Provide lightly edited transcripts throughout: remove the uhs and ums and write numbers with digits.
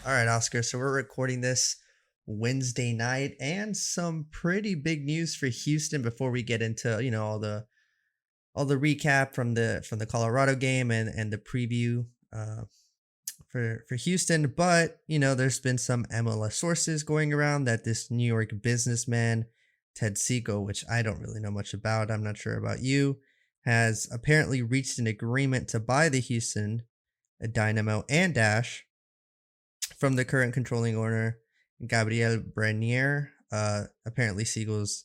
All right, Oscar. So we're recording this Wednesday night, and some pretty big news for Houston before we get into all the recap from the Colorado game and the preview for Houston. But there's been some MLS sources going around that this New York businessman Ted Seco, which I don't really know much about, I'm not sure about you, has apparently reached an agreement to buy the Houston Dynamo and Dash from the current controlling owner, Gabriel Brenier. Apparently, Siegel's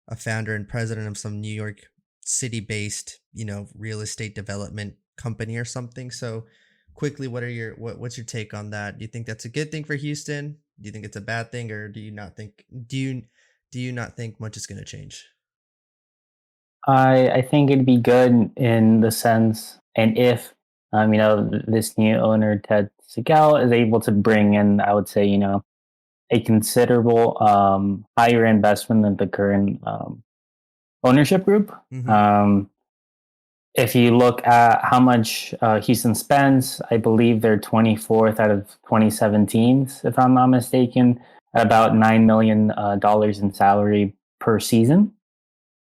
a founder and president of some New York City-based, real estate development company or something. So, quickly, what's your take on that? Do you think that's a good thing for Houston? Do you think it's a bad thing, or do you not think much is going to change? I think it'd be good in the sense, and if this new owner Ted Segal is able to bring in, I would say, a considerable higher investment than the current ownership group. Mm-hmm. Um, if you look at how much Houston spends, I believe they're 24th out of 27 teams, if I'm not mistaken, at about $9 million in salary per season.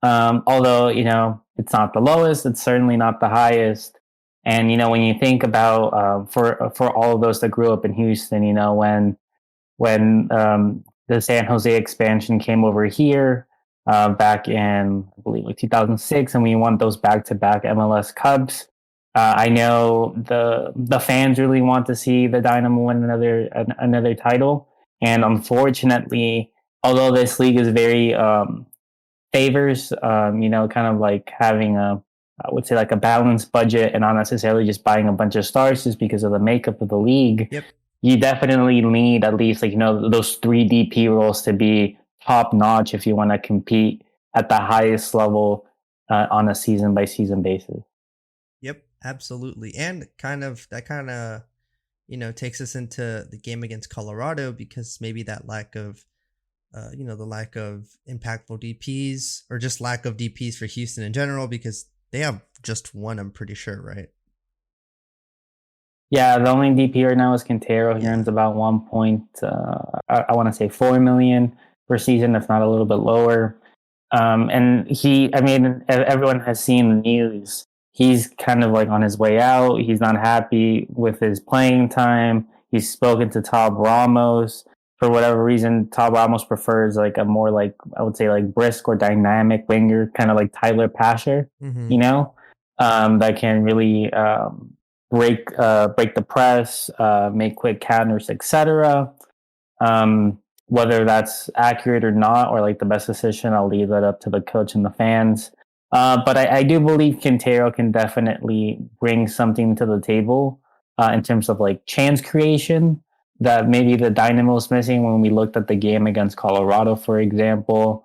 Although, it's not the lowest, it's certainly not the highest. And, when you think about for all of those that grew up in Houston, when the San Jose expansion came over here back in, I believe, like 2006, and we won those back-to-back MLS Cups. I know the fans really want to see the Dynamo win another title, and unfortunately, although this league is very favors, kind of like having I would say like a balanced budget and not necessarily just buying a bunch of stars just because of the makeup of the league. Yep. You definitely need at least those three DP roles to be top notch if you want to compete at the highest level on a season by season basis. Yep. Absolutely. And that kind of takes us into the game against Colorado, because maybe that lack of the lack of impactful DPs, or just lack of DPs for Houston in general, because they have just one, I'm pretty sure, right? Yeah, the only DP right now is Quintero. He Yeah. earns about 1 point, I want to say 4 million per season, if not a little bit lower. And everyone has seen the news. He's kind of like on his way out. He's not happy with his playing time. He's spoken to Todd Ramos. For whatever reason, Todd Ramos prefers like a more like, I would say, like brisk or dynamic winger, kind of like Tyler Pasher, Mm-hmm. that can really break the press, make quick counters, etc. Whether that's accurate or not, or like the best decision, I'll leave that up to the coach and the fans. But I do believe Quintero can definitely bring something to the table in terms of like chance creation that maybe the Dynamo's missing when we looked at the game against Colorado, for example.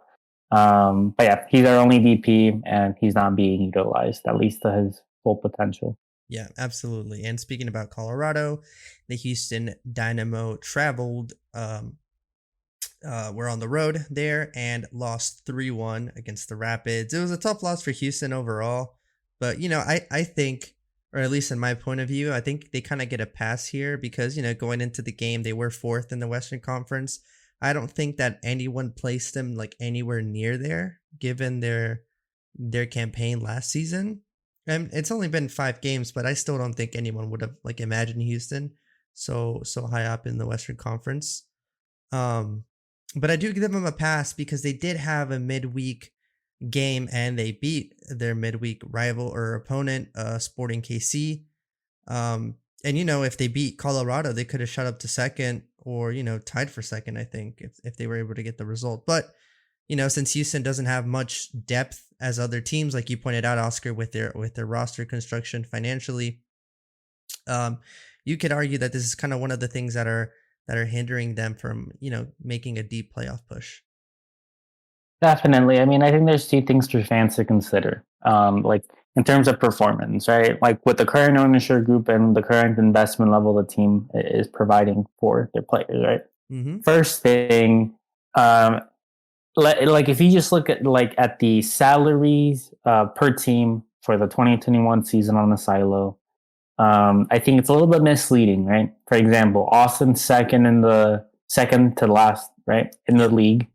But yeah, he's our only DP and he's not being utilized, at least to his full potential. Yeah, absolutely. And speaking about Colorado, the Houston Dynamo traveled. We're on the road there and lost 3-1 against the Rapids. It was a tough loss for Houston overall, but I think, or at least in my point of view, I think they kind of get a pass here because going into the game they were fourth in the Western Conference. I don't think that anyone placed them like anywhere near there, given their campaign last season. And it's only been 5 games, but I still don't think anyone would have like imagined Houston so high up in the Western Conference. Um, but I do give them a pass because they did have a midweek game and they beat their midweek rival or opponent, Sporting KC. And if they beat Colorado, they could have shot up to second, or tied for second, I think, if they were able to get the result. But since Houston doesn't have much depth as other teams, like you pointed out, Oscar, with their roster construction financially, um, you could argue that this is kind of one of the things that are hindering them from making a deep playoff push. Definitely. I mean, I think there's two things for fans to consider. Like in terms of performance, right? Like with the current ownership group and the current investment level the team is providing for their players, right? Mm-hmm. First thing, um, like if you just look at the salaries per team for the 2021 season on the silo, I think it's a little bit misleading, right? For example, Austin's second to last, right, in the league.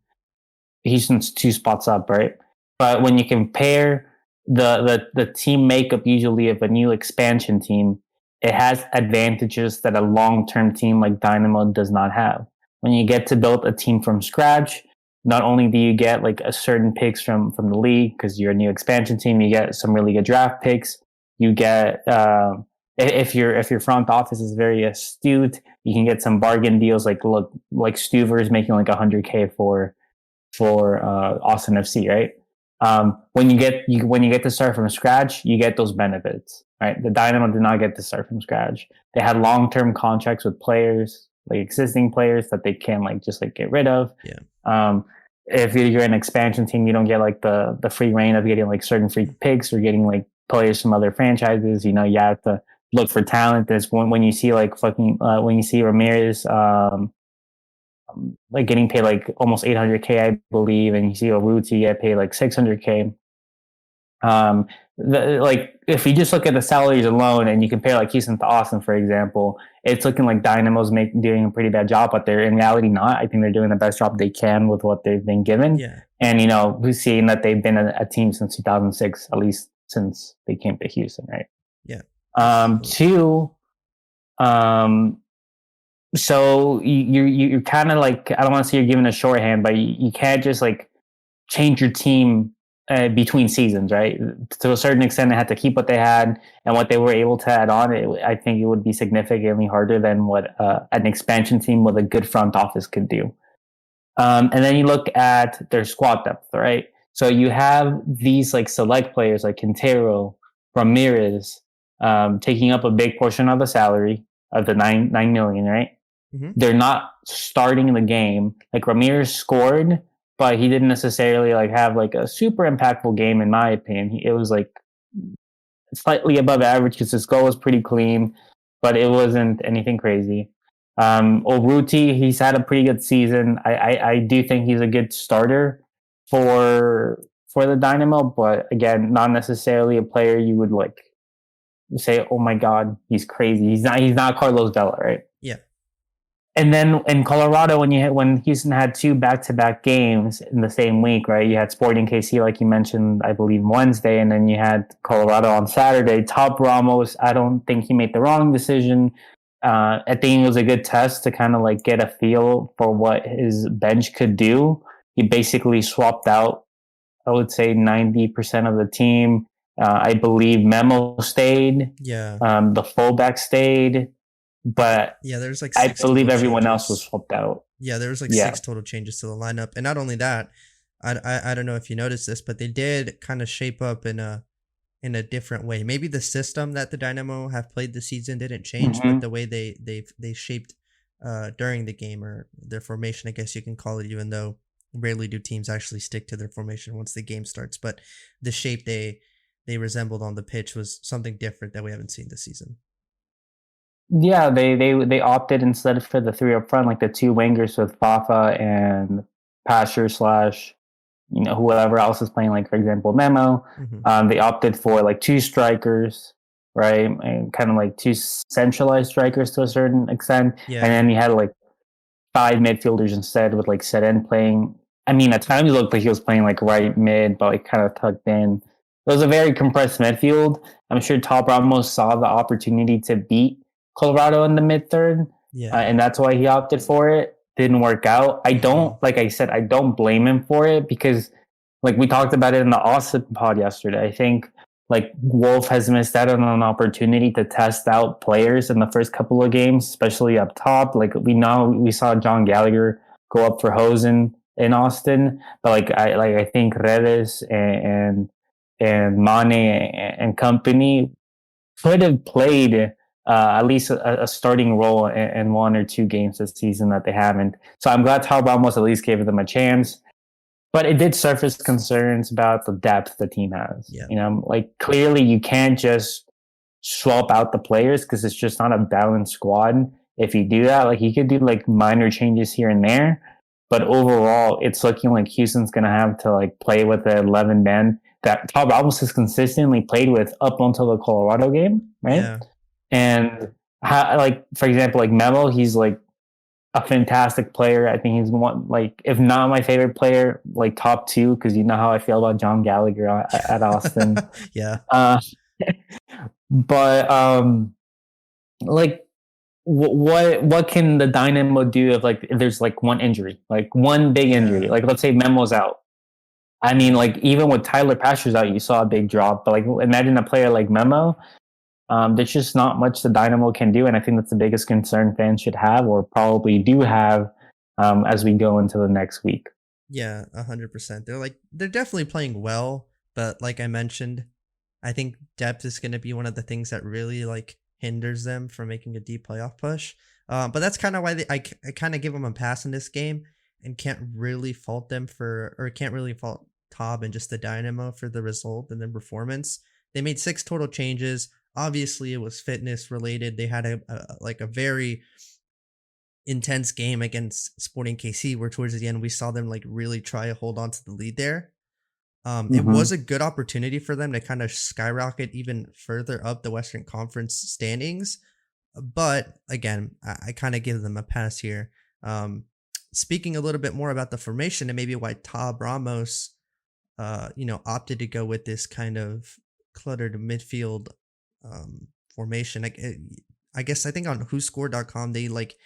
Houston's 2 spots up, right? But when you compare the team makeup usually of a new expansion team, it has advantages that a long term team like Dynamo does not have. When you get to build a team from scratch, not only do you get like a certain picks from the league because you're a new expansion team, you get some really good draft picks. You get if your front office is very astute, you can get some bargain deals like Stuver is making like 100K for Austin FC, right? When you get to start from scratch, you get those benefits, right? The Dynamo did not get to start from scratch. They had long term contracts with players, like existing players that they can like just like get rid of. Yeah. If you're an expansion team, you don't get like the free reign of getting like certain free picks or getting like players from other franchises. You know, you have to look for talent. There's when you see like when you see Ramirez like getting paid like almost 800K, I believe, and you see Oruti get paid like 600K. Like if you just look at the salaries alone and you compare like Houston to Austin, for example, it's looking like Dynamo's doing a pretty bad job, but they're in reality not. I think they're doing the best job they can with what they've been given. Yeah. And you know, we've seen that they've been a team since 2006, at least since they came to Houston, right? Yeah. Two, so you're kind of like, I don't want to say you're given a shorthand, but you can't just like change your team between seasons, right? To a certain extent, they had to keep what they had and what they were able to add on. I think it would be significantly harder than what an expansion team with a good front office could do. And then you look at their squad depth, right? So you have these like select players like Quintero, Ramirez, taking up a big portion of the salary of the 9 million, right? Mm-hmm. They're not starting the game. Like Ramirez scored, but he didn't necessarily like have like a super impactful game, in my opinion. It was like slightly above average because his goal was pretty clean, but it wasn't anything crazy. Oruti, he's had a pretty good season. I do think he's a good starter for the Dynamo, but again, not necessarily a player you would like say, oh my god, he's crazy. He's not Carlos Vela, right? Yeah. And then in Colorado, when Houston had 2 back-to-back games in the same week, right? You had Sporting KC, like you mentioned, I believe Wednesday, and then you had Colorado on Saturday. Top Ramos, I don't think he made the wrong decision. I think it was a good test to kind of like get a feel for what his bench could do. He basically swapped out, I would say, 90% of the team. I believe Memo stayed. Yeah. The fullback stayed. But yeah, there's like I six believe total everyone changes. else was swapped out. Yeah, there was like Yeah. 6 total changes to the lineup, and not only that, I don't know if you noticed this, but they did kind of shape up in a different way. Maybe the system that the Dynamo have played this season didn't change, but the way they shaped during the game, or their formation, I guess you can call it, even though rarely do teams actually stick to their formation once the game starts. But the shape they resembled on the pitch was something different that we haven't seen this season. Yeah, they opted instead for the 3 up front, like the 2 wingers with Fafa and Pasher slash, you know, whoever else is playing, like for example Memo. Mm-hmm. They opted for like 2 strikers, right, and kind of like 2 centralized strikers to a certain extent, Yeah. and then you had like 5 midfielders instead with like Seren playing. I mean, at times it looked like he was playing like right mid, but like kind of tucked in. It was a very compressed midfield. I'm sure Top Ramos saw the opportunity to beat Colorado in the mid third, Yeah. and that's why he opted for it. Didn't work out. I don't, like I said, I don't blame him for it because, like we talked about it in the Austin pod yesterday. I think like Wolf has missed out on an opportunity to test out players in the first couple of games, especially up top. Like we saw John Gallagher go up for Hosen in Austin, but I think Redes and Mane and company could have played at least a starting role in 1 or 2 games this season that they haven't. So I'm glad Tal Ramos at least gave them a chance. But it did surface concerns about the depth the team has. Yeah. You know, like clearly you can't just swap out the players because it's just not a balanced squad. If you do that, like you could do like minor changes here and there. But overall, it's looking like Houston's going to have to like play with the 11 men that Tal Ramos has consistently played with up until the Colorado game, right? Yeah. And how, like for example, like Melo, he's like a fantastic player. I think he's one, like if not my favorite player, like top two, because you know how I feel about John Gallagher at Austin. Yeah. Uh, but like what can the Dynamo do if there's like one injury, like one big injury, Yeah. like let's say Memo's out. I mean, like even with Tyler Pasher's out, you saw a big drop. But like imagine a player like Memo. There's just not much the Dynamo can do, and I think that's the biggest concern fans should have, or probably do have, as we go into the next week. Yeah, 100%. They're definitely playing well, but like I mentioned, I think depth is going to be one of the things that really like hinders them from making a deep playoff push. But that's kind of why I kind of give them a pass in this game and can't really fault them for, or can't really fault Tob and just the Dynamo for the result and their performance. They made 6 total changes. Obviously, it was fitness related. They had a very intense game against Sporting KC, where towards the end we saw them like really try to hold on to the lead there. It Mm-hmm. was a good opportunity for them to kind of skyrocket even further up the Western Conference standings. But again, I kind of give them a pass here. Speaking a little bit more about the formation and maybe why Tab Ramos, opted to go with this kind of cluttered midfield formation. I guess I think on WhoScored.com they like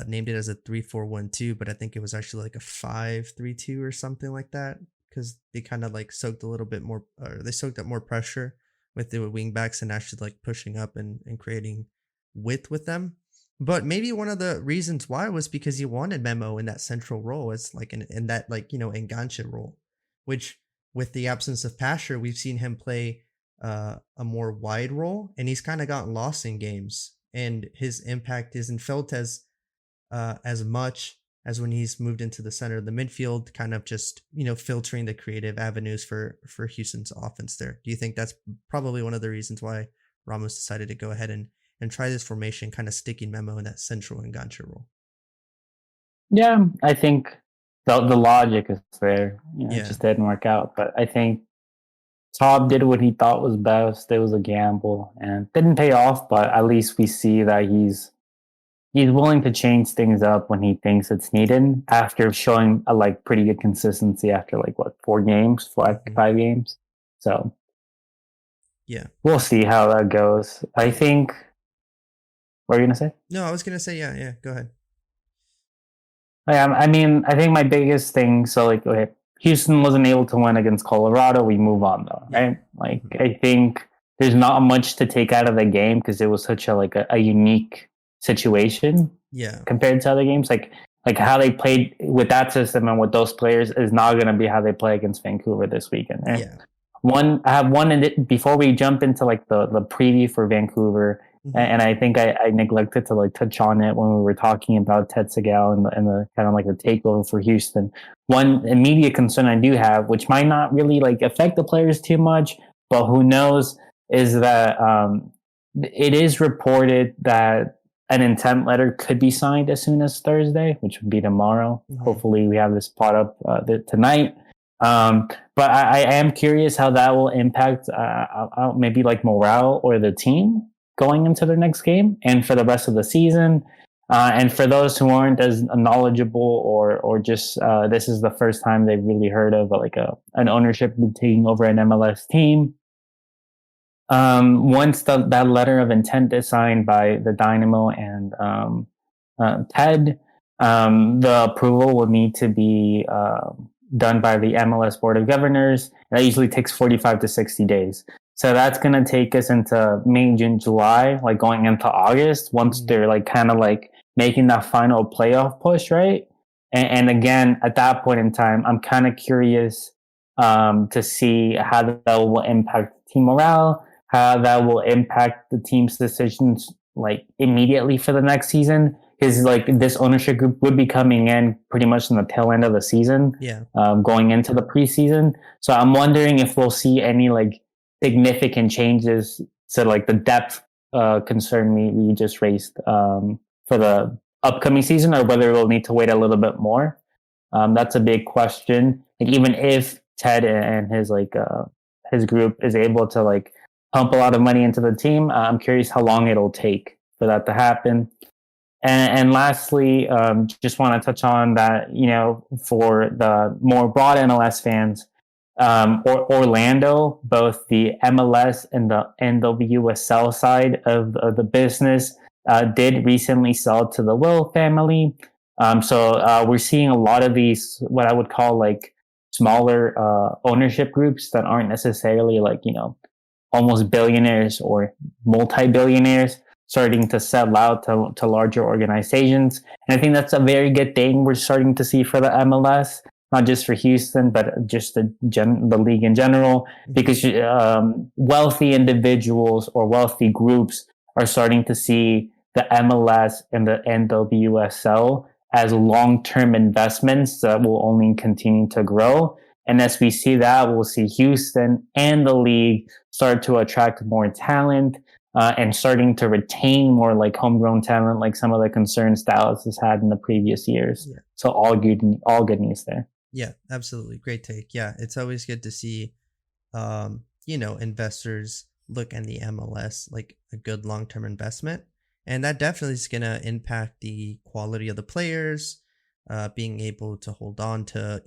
named it as a 3-4-1-2, but I think it was actually like a 5-3-2 or something like that because they kind of like soaked a little bit more, or they soaked up more pressure with the wing backs and actually like pushing up and creating width with them. But maybe one of the reasons why was because you wanted Memo in that central role as like in that like enganche role, which with the absence of Pasher, we've seen him play a more wide role, and he's kind of gotten lost in games, and his impact isn't felt as much as when he's moved into the center of the midfield, kind of just filtering the creative avenues for Houston's offense. There, do you think that's probably one of the reasons why Ramos decided to go ahead and try this formation, kind of sticking Memo in that central enganche role? Yeah, I think the logic is there. It Yeah, just didn't work out. But I think Todd did what he thought was best. It was a gamble and didn't pay off, but at least we see that he's willing to change things up when he thinks it's needed after showing a like pretty good consistency after like what 4 games, five hmm, 5 games. So yeah. we'll see how that goes. I think. What are you gonna say? No, I was gonna say yeah, yeah. Go ahead. I mean, I think my biggest thing. So like, okay, Houston wasn't able to win against Colorado. We move on though, Yeah, right? Like, hmm, I think there's not much to take out of the game because it was such a unique situation yeah, compared to other games. Like how they played with that system and with those players is not going to be how they play against Vancouver this weekend. Right? yeah. I have one in it before we jump into like the preview for Vancouver, Hmm. and I think I neglected to like touch on it when we were talking about Ted Segal and the kind of like the takeover for Houston. One immediate concern I do have, which might not really like affect the players too much, but who knows, is that it is reported that an intent letter could be signed as soon as Thursday, which would be tomorrow. Hmm. Hopefully, we have this pot up tonight. But I am curious how that will impact maybe like morale or the team going into their next game and for the rest of the season. And for those who aren't as knowledgeable or just this is the first time they've really heard of like an ownership taking over an MLS team. Once that letter of intent is signed by the Dynamo and Ted, the approval will need to be done by the MLS Board of Governors. That usually takes 45 to 60 days. So that's going to take us into May, June, July, like going into August, once Hmm. they're like kind of like making that final playoff push, right? And again, at that point in time, I'm kind of curious to see how that will impact team morale, how that will impact the team's decisions like immediately for the next season. Because like this ownership group would be coming in pretty much in the tail end of the season, Yeah. going into the preseason. So I'm wondering if we'll see any like significant changes to like the depth concern we just raised for the upcoming season, or whether we'll need to wait a little bit more. That's a big question. Like even if Ted and his like his group is able to like pump a lot of money into the team. I'm curious how long it'll take for that to happen. And lastly, just want to touch on that, for the more broad MLS fans, or Orlando, both the MLS and the NWSL side of the business did recently sell to the Will family. So we're seeing a lot of these, what I would call like smaller ownership groups that aren't necessarily like, almost billionaires or multi-billionaires starting to sell out to larger organizations. And I think that's a very good thing we're starting to see for the MLS, not just for Houston, but just the league in general, because wealthy individuals or wealthy groups are starting to see the MLS and the NWSL as long-term investments that will only continue to grow. And as we see that, we'll see Houston and the league start to attract more talent, and starting to retain more like homegrown talent, like some of the concerns Dallas has had in the previous years. Yeah. So all good news there. Yeah, absolutely. Great take. Yeah, it's always good to see, investors look in the MLS like a good long-term investment. And that definitely is going to impact the quality of the players, being able to hold on to,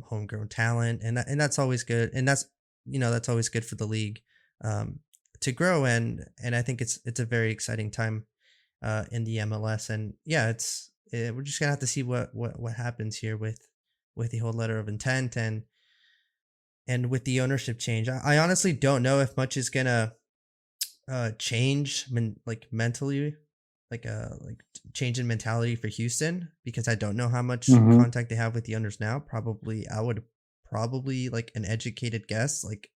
homegrown talent. And that's always good. And that's always good for the league, to grow. And I think it's a very exciting time, in the MLS. And yeah, we're just going to have to see what happens here with the whole letter of intent and with the ownership change. I honestly don't know if much is gonna change mentally, like change in mentality for Houston, because I don't know how much contact they have with the owners now. I would probably, like an educated guess, like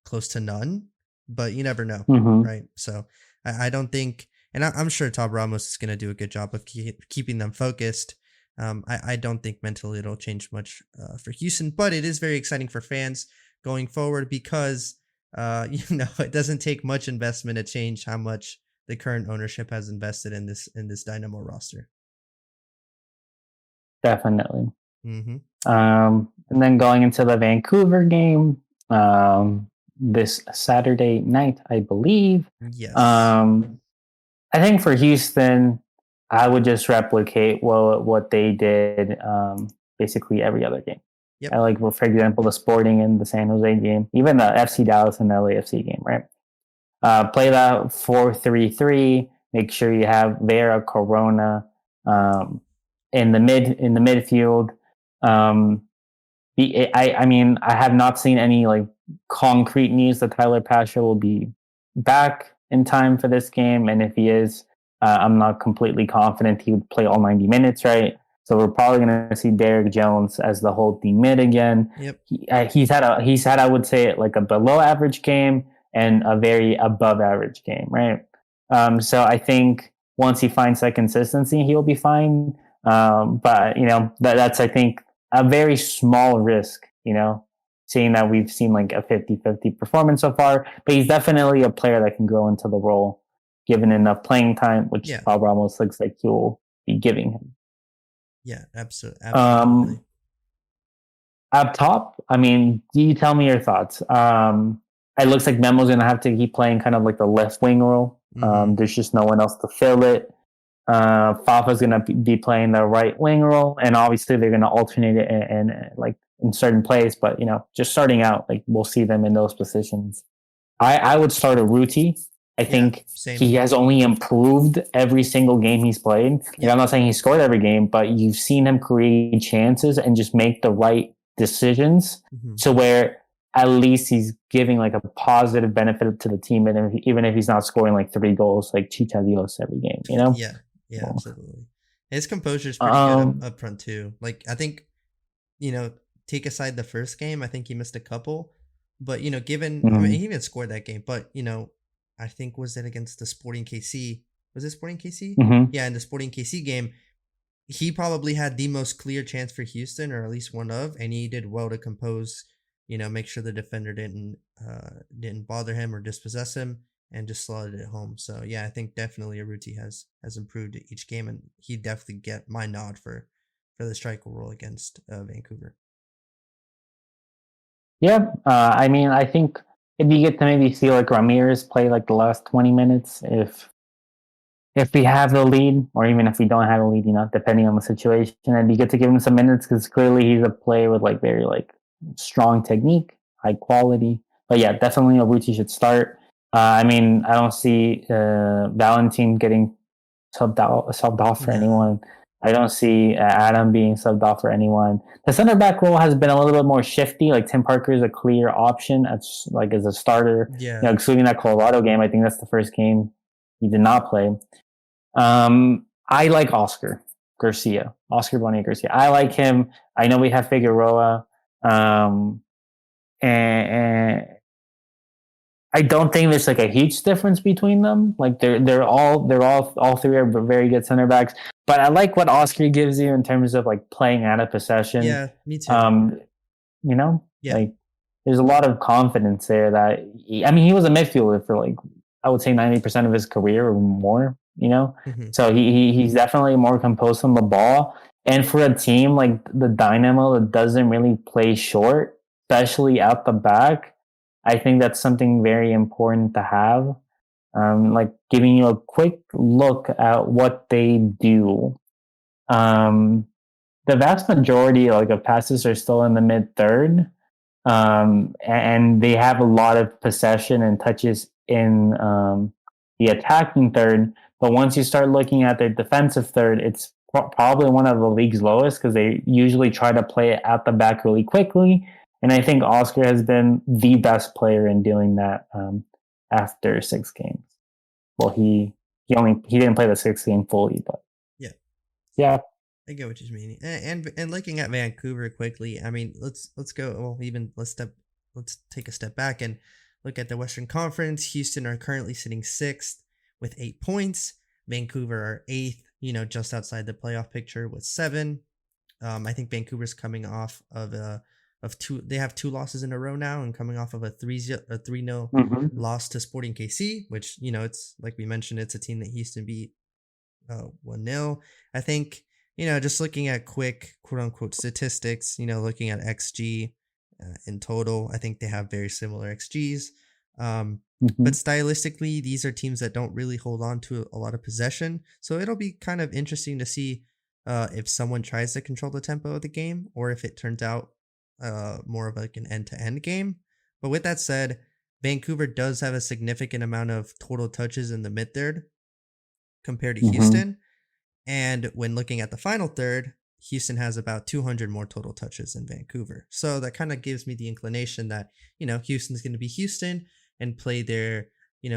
close to none, but you never know, right? So I don't think, and I'm sure Todd Ramos is gonna do a good job of keeping them focused. I don't think mentally it'll change much for Houston, but it is very exciting for fans going forward because, it doesn't take much investment to change how much the current ownership has invested in this Dynamo roster. Definitely. Mm-hmm. And then going into the Vancouver game, this Saturday night, I believe. Yes. I think for Houston, I would just replicate what they did, basically every other game. Yep. I like, for example, the Sporting and the San Jose game, even the FC Dallas and the LAFC game, right? Play that 4-3-3. Make sure you have Vera Corona in the midfield. I mean, I have not seen any like concrete news that Tyler Pasha will be back in time for this game, and if he is, I'm not completely confident he would play all 90 minutes, right? So we're probably going to see Derek Jones as the holding mid again. Yep. He's had I would say like a below average game and a very above average game, right? So I think once he finds that consistency, he'll be fine. But that's, I think, a very small risk, seeing that we've seen like a 50-50 performance so far, but he's definitely a player that can grow into the role given enough playing time, which Bob Ramos looks like he will be giving him. Yeah, absolutely. Up top, I mean, you tell me your thoughts. It looks like Memo's going to have to keep playing kind of like the left wing role. There's just no one else to fill it. Fafa's going to be playing the right wing role, and obviously they're going to alternate it in certain plays, but just starting out, like we'll see them in those positions. I would start a Ruti. I think he has only improved every single game he's played. Like, I'm not saying he scored every game, but you've seen him create chances and just make the right decisions to where at least he's giving like a positive benefit to the team, and even if he's not scoring like 3 goals like Chita Dios every game, Yeah, absolutely. His composure is pretty good up front too. Like, I think, take aside the first game, I think he missed a couple, but given, I mean, he even scored that game, but I think, was it against the Sporting KC? Was it Sporting KC? Yeah, in the Sporting KC game, he probably had the most clear chance for Houston, or at least one of, and he did well to compose, make sure the defender didn't bother him or dispossess him, and just slotted it home. So yeah, I think definitely Arruti has improved each game, and he'd definitely get my nod for the striker role against Vancouver. Yeah, I mean, I think if you get to maybe see like Ramirez play like the last 20 minutes, if we have the lead, or even if we don't have a lead, depending on the situation, and you get to give him some minutes because clearly he's a player with like very like strong technique, high quality. But yeah, definitely Obuchi should start. I mean, I don't see Valentin getting subbed off for No. anyone. I don't see Adam being subbed off for anyone. The center back role has been a little bit more shifty. Like Tim Parker is a clear option as a starter. Yeah. Excluding that Colorado game, I think that's the first game he did not play. I like Oscar Bonilla Garcia. I like him. I know we have Figueroa, and I don't think there's like a huge difference between them. Like all three are very good center backs. But I like what Oscar gives you in terms of like playing out of possession. Yeah, me too. Yeah. Like there's a lot of confidence there. He was a midfielder for like I would say 90% of his career or more. Mm-hmm. So he's definitely more composed on the ball. And for a team like the Dynamo that doesn't really play short, especially out the back, I think that's something very important to have. Like giving you a quick look at what they do. The vast majority of passes are still in the mid third, and they have a lot of possession and touches in the attacking third. But once you start looking at their defensive third, it's probably one of the league's lowest because they usually try to play it at the back really quickly. And I think Oscar has been the best player in doing that after 6 games. Well, he didn't play the 6th game fully, but Yeah. yeah. I get what you mean. And looking at Vancouver quickly, I mean, let's go. Well, even let's take a step back and look at the Western Conference. Houston are currently sitting 6th with 8 points. Vancouver are 8th, just outside the playoff picture with 7. I think Vancouver's coming off of two. They have 2 losses in a row now, and coming off of a 3-0 Mm-hmm. loss to Sporting KC, which it's like we mentioned, it's a team that Houston beat 1-0. I think just looking at quick quote unquote statistics, looking at XG in total, I think they have very similar XGs. But stylistically, these are teams that don't really hold on to a lot of possession. So it'll be kind of interesting to see if someone tries to control the tempo of the game or if it turns out more of like an end-to-end game. But with that said, Vancouver does have a significant amount of total touches in the mid third compared to Houston. And when looking at the final third, Houston has about 200 more total touches than Vancouver. So that kind of gives me the inclination that, Houston's going to be Houston and play their,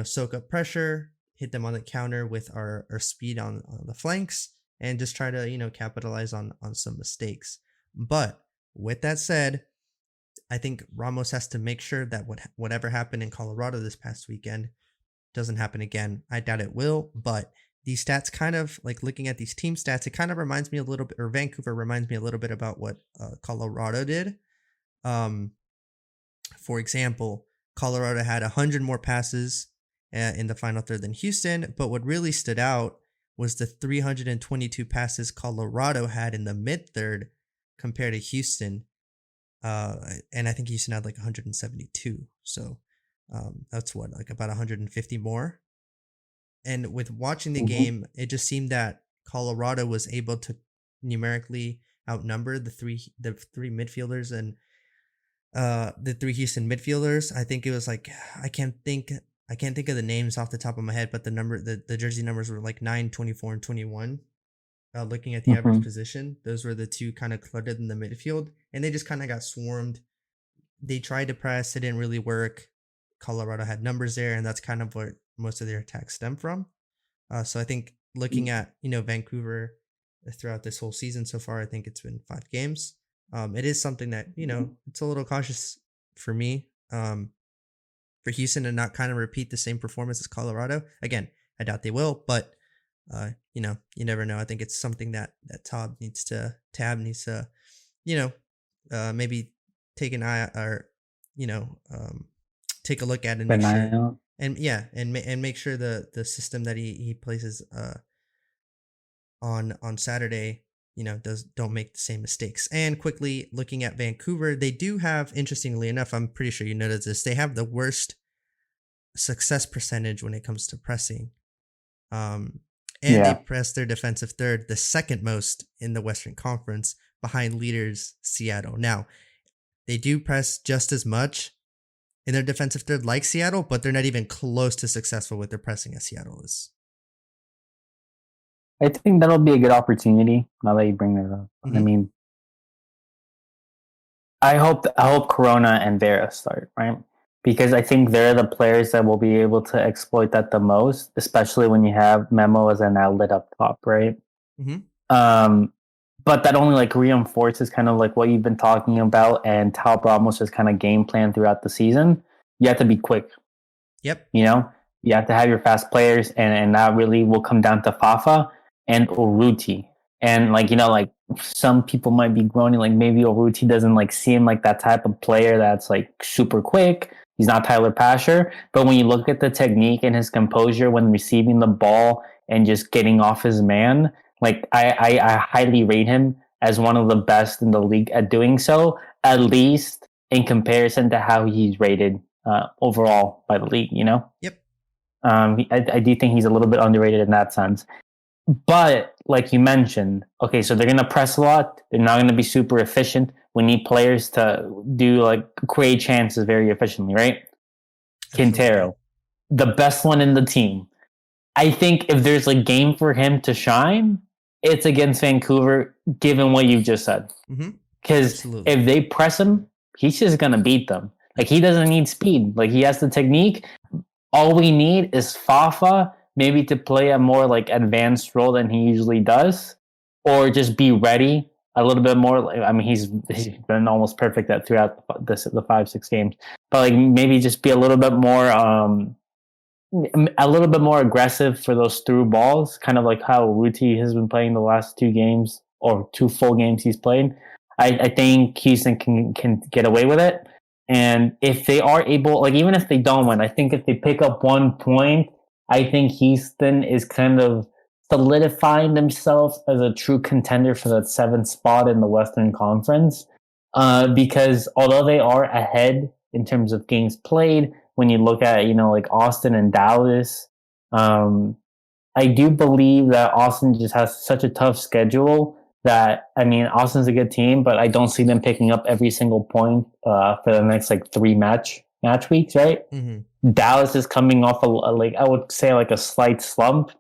soak up pressure, hit them on the counter with our speed on the flanks, and just try to, capitalize on some mistakes. But with that said, I think Ramos has to make sure that whatever happened in Colorado this past weekend doesn't happen again. I doubt it will, but these stats kind of like looking at these team stats, it kind of reminds me a little bit, or Vancouver reminds me a little bit about what Colorado did. For example, Colorado had 100 more passes in the final third than Houston, but what really stood out was the 322 passes Colorado had in the mid third compared to Houston. And I think Houston had like 172. So that's like about 150 more. And with watching the game, it just seemed that Colorado was able to numerically outnumber the three midfielders and the 3 Houston midfielders. I think it was like I can't think of the names off the top of my head, but the jersey numbers were like 9, 24, and 21. Looking at the average position, those were the 2 kind of cluttered in the midfield, and they just kind of got swarmed. They tried to press, it didn't really work. Colorado had numbers there, and that's kind of what most of their attacks stem from. So I think looking at Vancouver throughout this whole season so far, I think it's been 5 games. It is something that it's a little cautious for me. For Houston to not kind of repeat the same performance as Colorado. Again, I doubt they will, but you never know. I think it's something that Tab needs to maybe take an eye or take a look at and make sure. And make sure the system that he places on Saturday don't make the same mistakes. And quickly looking at Vancouver, they do have, interestingly enough, I'm pretty sure you noticed this, they have the worst success percentage when it comes to pressing. And they Yeah. press their defensive third the second most in the Western Conference, behind leaders Seattle. Now, they do press just as much in their defensive third like Seattle, but they're not even close to successful with their pressing as Seattle is. I think that'll be a good opportunity now that you bring that up. I Mm-hmm. mean, I hope Corona and Vera start, right? Because I think they're the players that will be able to exploit that the most, especially when you have Memo as an outlet up top, right? Mm-hmm. Um, but that only like reinforces kind of like what you've been talking about and how Ramos has kind of game plan throughout the season. You have to be quick, Yep. you know? You have to have your fast players, and that really will come down to Fafa and Urruti. And like, like some people might be groaning, like maybe Urruti doesn't like seem like that type of player that's like super quick. He's not Tyler Pasher. But when you look at the technique and his composure when receiving the ball and just getting off his man, like I highly rate him as one of the best in the league at doing so, at least in comparison to how he's rated overall by the league. Yep. I do think he's a little bit underrated in that sense. But like you mentioned, okay, so they're going to press a lot. They're not going to be super efficient. We need players to do like create chances very efficiently, right? Absolutely. Quintero, the best one in the team. I think if there's a game for him to shine, it's against Vancouver, given what you just said. Mm-hmm. Because Absolutely. if they press him, he's just going to beat them. Like he doesn't need speed. Like he has the technique. All we need is Fafa maybe to play a more like advanced role than he usually does, or just be ready a little bit more. I mean, he's been almost perfect at throughout the 5-6 games, but like maybe just be a little bit more aggressive for those through balls, kind of like how Ruti has been playing the last 2 games or 2 full games he's played. I think Houston can get away with it. And if they are able, like even if they don't win, I think if they pick up 1 point, I think Houston is kind of solidifying themselves as a true contender for that 7th spot in the Western Conference. Because although they are ahead in terms of games played, when you look at, like Austin and Dallas, I do believe that Austin just has such a tough schedule that, I mean, Austin's a good team, but I don't see them picking up every single point for the next like 3 match weeks, right? Mm-hmm. Dallas is coming off like I would say like a slight slump.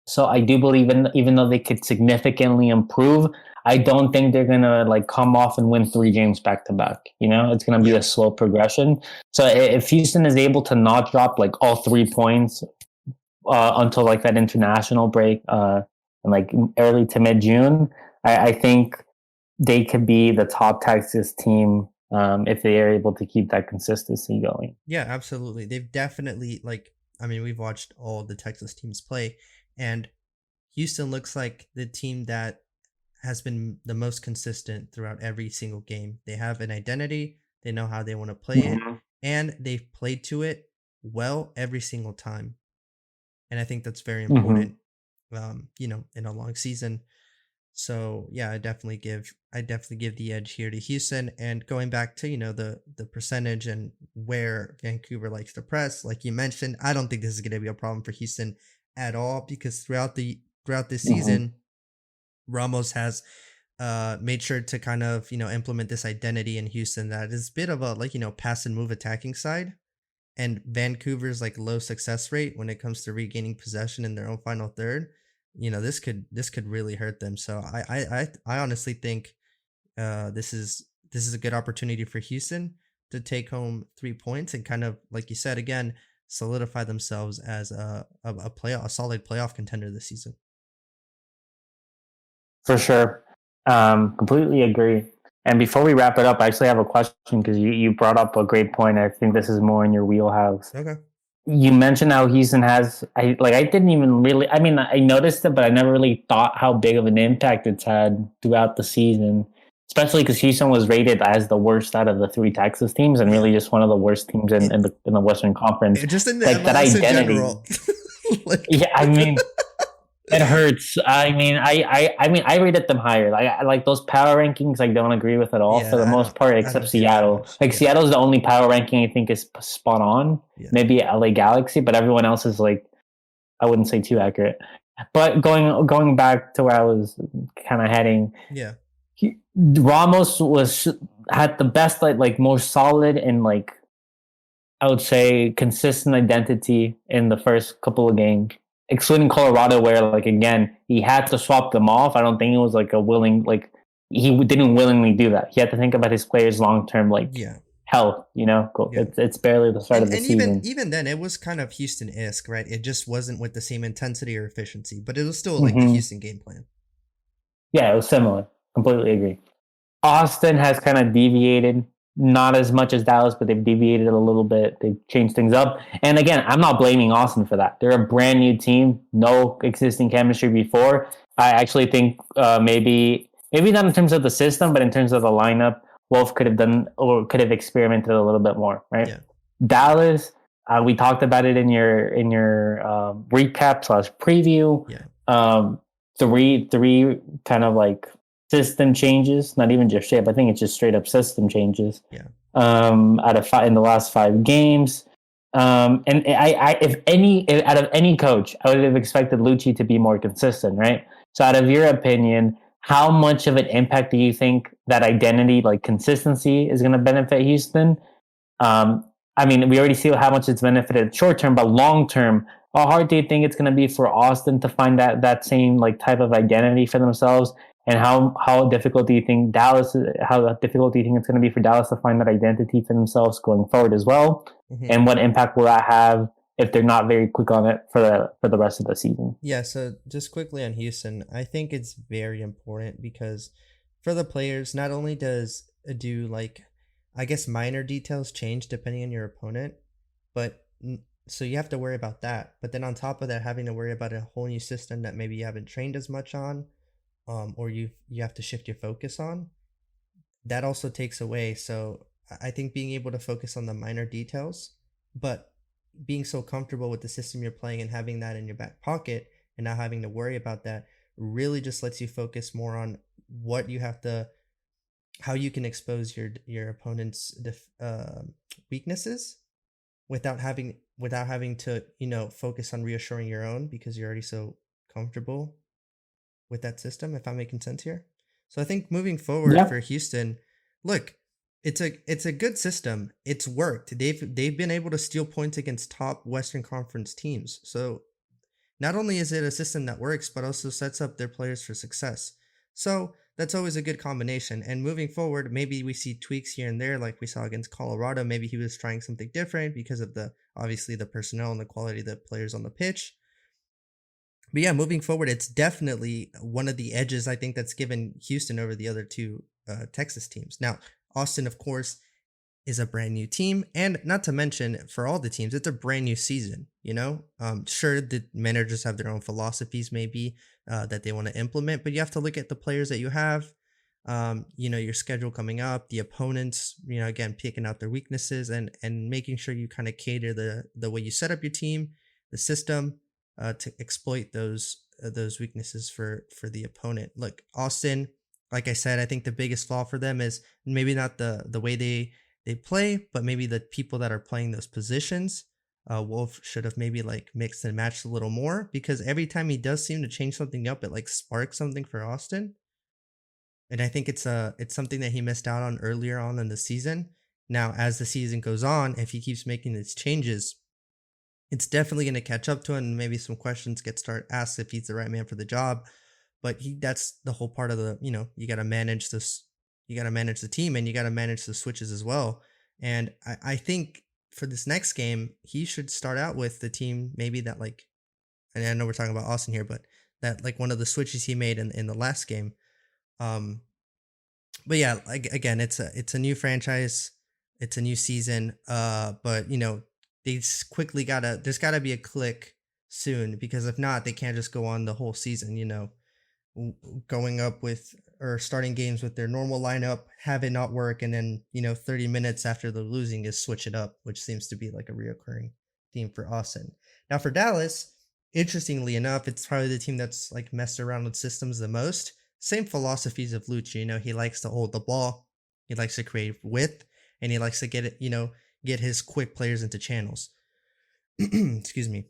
So I do believe even though they could significantly improve, I don't think they're gonna like come off and win 3 games back to back. It's gonna be a slow progression. So if Houston is able to not drop like all 3 points until like that international break in like early to mid June, I think they could be the top Texas team if they are able to keep that consistency going. Yeah, absolutely. They've definitely we've watched all the Texas teams play, and Houston looks like the team that has been the most consistent throughout every single game. They have an identity, they know how they want to play it, Mm-hmm. and they've played to it well every single time. And I think that's very Mm-hmm. important, in a long season. So yeah, I definitely give the edge here to Houston. And going back to the percentage and where Vancouver likes to press, like you mentioned, I don't think this is going to be a problem for Houston at all, because throughout this Mm-hmm. season, Ramos has made sure to kind of implement this identity in Houston that is a bit of a pass and move attacking side. And Vancouver's like low success rate when it comes to regaining possession in their own final third, this could really hurt them. So I honestly think this is a good opportunity for Houston to take home 3 points and kind of, like you said again, solidify themselves as a solid playoff contender this season. For sure. Completely agree. And before we wrap it up, I actually have a question because you brought up a great point. I think this is more in your wheelhouse. Okay. You mentioned how Houston has, I didn't even really, I mean, I noticed it, but I never really thought how big of an impact it's had throughout the season, especially because Houston was rated as the worst out of the 3 Texas teams and Yeah. really just one of the worst teams in the Western Conference. Just in the Like that MLS in identity. general. Like, Yeah, I mean, It hurts. I rated them higher. I like those power rankings. I don't agree with at all for the Yeah, most part, I except don't see it as Seattle. much. Like Yeah, Seattle's the only power ranking I think is spot on. yeah, Maybe LA Galaxy, but everyone else is like I wouldn't say too accurate. But going back to where I was kind of heading, yeah, Ramos was had the best like most solid and like I would say consistent identity in the first couple of games, excluding Colorado, where like again he had to swap them off. I don't think it was like a willing like he didn't willingly do that. He had to think about his players' long term like yeah, health. You know, yeah. it's barely the start of the And even season. even then, it was kind of Houston-esque, right? It just wasn't with the same intensity or efficiency, but it was still like the Hmm. Houston game plan. Yeah, it was similar. Completely agree. Austin has kind of deviated, not as much as Dallas, but they've deviated a little bit. They've changed things up. And again, I'm not blaming Austin for that. They're a brand new team, no existing chemistry before. I actually think maybe not in terms of the system, but in terms of the lineup, Wolf could have done or could have experimented a little bit more, right? Yeah, Dallas, we talked about it in your recap slash preview. yeah, Um, three kind of like system changes, not even just shape. I think it's just straight up system changes. yeah, Out of five in the last 5 games. And if out of any coach, I would have expected Lucci to be more consistent, right? So, out of your opinion, how much of an impact do you think that identity, like consistency, is going to benefit Houston? Um, I mean, we already see how much it's benefited short term, but long term, how hard do you think it's going to be for Austin to find that same like type of identity for themselves? And how difficult do you think how difficult do you think it's going to be for Dallas to find that identity for themselves going forward as well? hmm And what impact will that have if they're not very quick on it for the rest of the season? yeah. So just quickly on Houston, I think it's very important because for the players, not only does do like I guess minor details change depending on your opponent, but so you have to worry about that. But then on top of that, having to worry about a whole new system that maybe you haven't trained as much on, or you have to shift your focus on, that also takes away. So I think being able to focus on the minor details, but being so comfortable with the system you're playing and having that in your back pocket and not having to worry about that really just lets you focus more on what you have to how you can expose your opponent's weaknesses without having to focus on reassuring your own because you're already so comfortable with that system, if I'm making sense here. So I think moving forward Yeah, for Houston, look, it's a good system. It's worked. They've been able to steal points against top Western Conference teams. So not only is it a system that works, but also sets up their players for success. So that's always a good combination. And moving forward, maybe we see tweaks here and there, like we saw against Colorado. Maybe he was trying something different because of the obviously the personnel and the quality of the players on the pitch. But yeah, moving forward, it's definitely one of the edges I think that's given Houston over the other two Texas teams. Now, Austin, of course, is a brand new team, and not to mention for all the teams, it's a brand new season. Sure, the managers have their own philosophies, maybe that they want to implement, but you have to look at the players that you have. Your schedule coming up, the opponents. Again, picking out their weaknesses and making sure you kind of cater the way you set up your team, the system, to exploit those weaknesses for the opponent. Look, Austin, like I said, I think the biggest flaw for them is maybe not the way they play, but maybe the people that are playing those positions. Wolf should have maybe like mixed and matched a little more because every time he does seem to change something up, it like sparks something for Austin. And I think it's something that he missed out on earlier on in the season. Now, as the season goes on, if he keeps making these changes, it's definitely going to catch up to him, and maybe some questions get start asked if he's the right man for the job. But that's the whole part of you got to manage this, you got to manage the team, and you got to manage the switches as well. And I think for this next game, he should start out with the team maybe that like, and I know we're talking about Austin here, but that like one of the switches he made in the last game. Um, but yeah, like again, it's a new franchise, it's a new season. But they just quickly there's gotta be a click soon because if not, they can't just go on the whole season. Going up with or starting games with their normal lineup, have it not work, and then 30 minutes after the losing is switch it up, which seems to be like a reoccurring theme for Austin. Now for Dallas. interestingly enough, it's probably the team that's like messed around with systems the most. Same philosophies of Lucci. He likes to hold the ball, he likes to create width, and he likes to get it. Get his quick players into channels. Excuse me.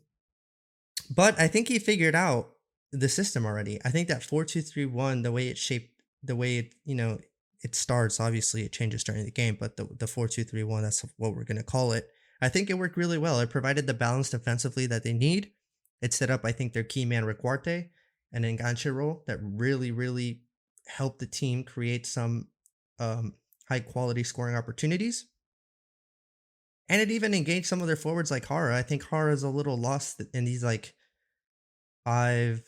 But I think he figured out the system already. I think that 4-2-3-1, the way it's shaped, the way it starts. Obviously, it changes during the game, but the 4-2-3-1, that's what we're gonna call it. I think it worked really well. It provided the balance defensively that they need. It set up, I think, their key man Requarte and enganche role that really, really helped the team create some high quality scoring opportunities. And it even engaged some of their forwards like Hara. I think Hara is a little lost in these like five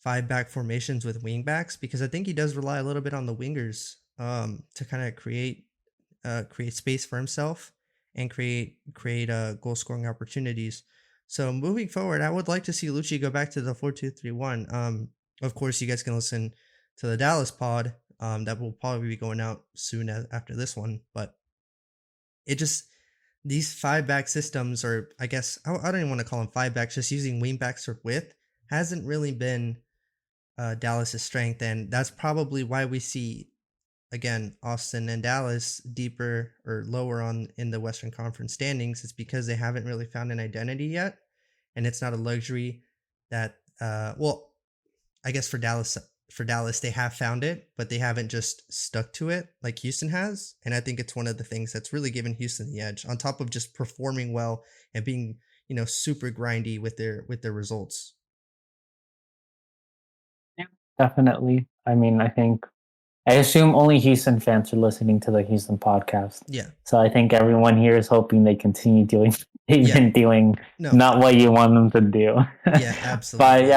five back formations with wing backs, because I think he does rely a little bit on the wingers to kind of create space for himself and create goal scoring opportunities. So moving forward, I would like to see Lucci go back to the 4-2-3-1. Of course, you guys can listen to the Dallas pod that will probably be going out soon after this one, but it just these five back systems, or I guess I don't even want to call them five backs, just using wing backs for width hasn't really been Dallas's strength, and that's probably why we see again Austin and Dallas deeper or lower on in the Western Conference standings. It's because they haven't really found an identity yet, and it's not a luxury that well, I guess for Dallas they have found it, but they haven't just stuck to it like Houston has. And I think it's one of the things that's really given Houston the edge, on top of just performing well and being, super grindy with their results. Yeah, definitely. I mean, I assume only Houston fans are listening to the Houston podcast. Yeah. So I think everyone here is hoping they continue doing they've Yeah. been doing No. not what you want them to do. Yeah, absolutely.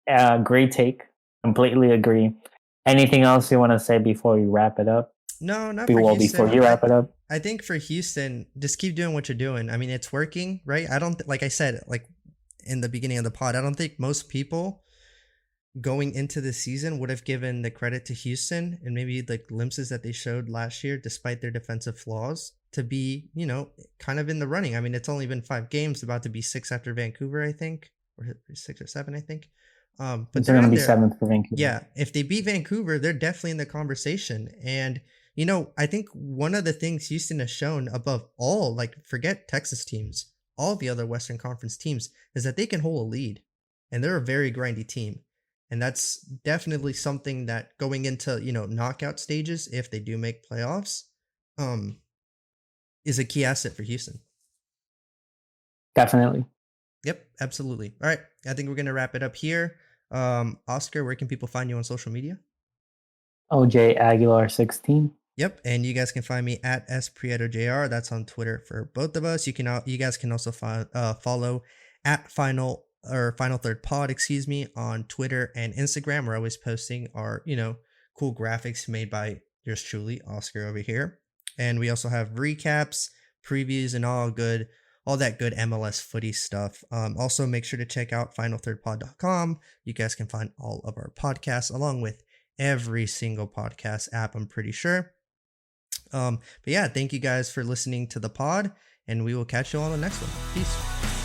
But great take. Completely agree. Anything else you want to say before we wrap it up? No, not for Houston. Before you wrap it up. I think for Houston, just keep doing what you're doing. I mean, it's working, right? I don't like I said, like in the beginning of the pod, I don't think most people going into the season would have given the credit to Houston and maybe the glimpses that they showed last year, despite their defensive flaws, to be, kind of in the running. I mean, it's only been 5 games, about to be 6 after Vancouver, I think, or 6 or 7, I think. But they're going to be 7th for Vancouver. Yeah, if they beat Vancouver, they're definitely in the conversation. And I think one of the things Houston has shown above all, like forget Texas teams, all the other Western Conference teams, is that they can hold a lead, and they're a very grindy team. And that's definitely something that going into, knockout stages, if they do make playoffs, is a key asset for Houston. Definitely. Yep, absolutely. All right, I think we're going to wrap it up here. Oscar, where can people find you on social media? OJ Aguilar 16. Yep, and you guys can find me at SPrietoJR. That's on Twitter for both of us. You guys can also follow at Final Third Pod, on Twitter and Instagram. We're always posting our, cool graphics made by yours truly, Oscar over here. And we also have recaps, previews, and all that good MLS footy stuff. Also, make sure to check out finalthirdpod.com. You guys can find all of our podcasts along with every single podcast app, I'm pretty sure. But yeah, thank you guys for listening to the pod, and we will catch you on the next one. Peace.